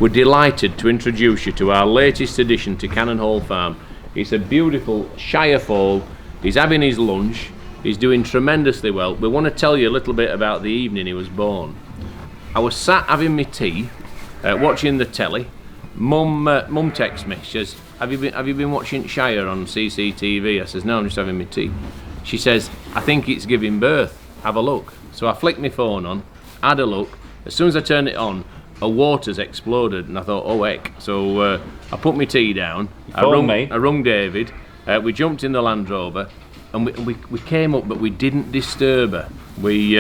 we're delighted to introduce you to our latest addition to Cannon Hall Farm. It's a beautiful Shire foal. He's having his lunch. He's doing tremendously well. We want to tell you a little bit about the evening he was born. I was sat having my tea, watching the telly. Mum texts me. She says, have you been watching Shire on CCTV? I says, no, I'm just having my tea. She says, I think it's giving birth. Have a look. So I flicked my phone on, had a look. As soon as I turned it on, a water's exploded, and I thought, oh heck. So I put my tea down. I rung David. We jumped in the Land Rover, and we came up, but we didn't disturb her. We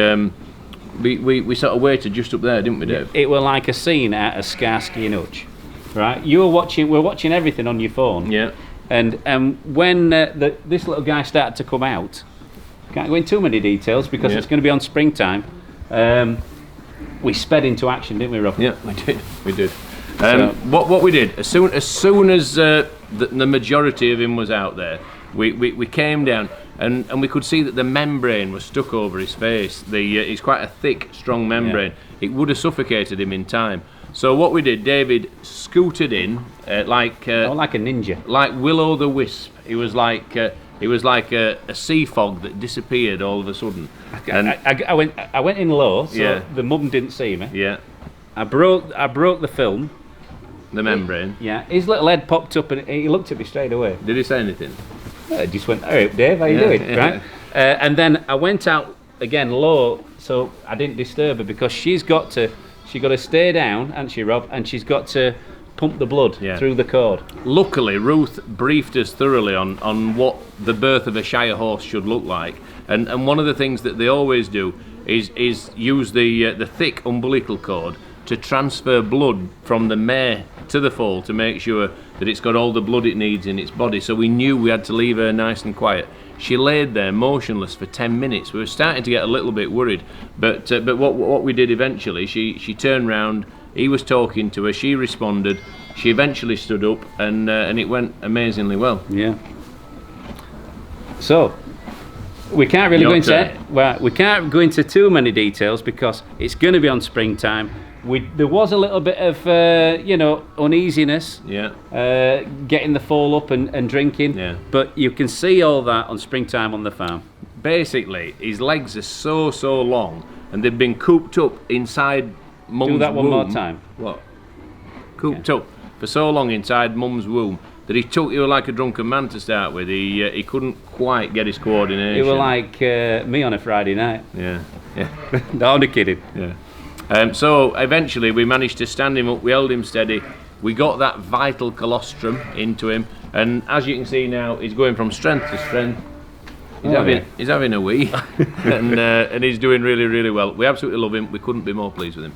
sort of waited just up there, didn't we, Dave? It was like a scene out of Skarsky and Hutch, right? You were watching. We're watching everything on your phone. Yeah. And when this little guy started to come out, can't go into too many details because it's going to be on springtime. We sped into action, didn't we, Rob? Yeah, we did. What we did, as soon as the majority of him was out there, we came down and we could see that the membrane was stuck over his face. It's quite a thick, strong membrane. Yeah. It would have suffocated him in time. So what we did, David scooted in like a ninja, like Will-o'-the-Wisp. He was like a sea fog that disappeared all of a sudden. And I went in low, so the mum didn't see me. Yeah. I broke the film. The membrane. His little head popped up and he looked at me straight away. Did he say anything? I just went, all right, Dave, how you doing? Yeah. Right? And then I went out again low, so I didn't disturb her because she got to stay down, hasn't she, Rob? And she's got to pump the blood through the cord. Luckily, Ruth briefed us thoroughly on what the birth of a Shire horse should look like. And one of the things that they always do is use the thick umbilical cord to transfer blood from the mare to the foal to make sure that it's got all the blood it needs in its body. So we knew we had to leave her nice and quiet. She laid there motionless for 10 minutes. We were starting to get a little bit worried, but what we did eventually, she turned round, he was talking to her, she responded, she eventually stood up, and it went amazingly well. Yeah. So we can't really go into too many details because it's going to be on springtime. There was a little bit of uneasiness getting the foal up and drinking, but you can see all that on springtime on the farm. Basically, his legs are so long and they've been cooped up inside mum's womb. Do that one more time. What? Cooped up for so long inside mum's womb that he was like a drunken man to start with. He couldn't quite get his coordination. He was like me on a Friday night. Yeah. No, I'm not kidding. Yeah. So eventually we managed to stand him up, we held him steady, we got that vital colostrum into him, and as you can see now, he's going from strength to strength. He's having a wee, and he's doing really, really well. We absolutely love him, we couldn't be more pleased with him.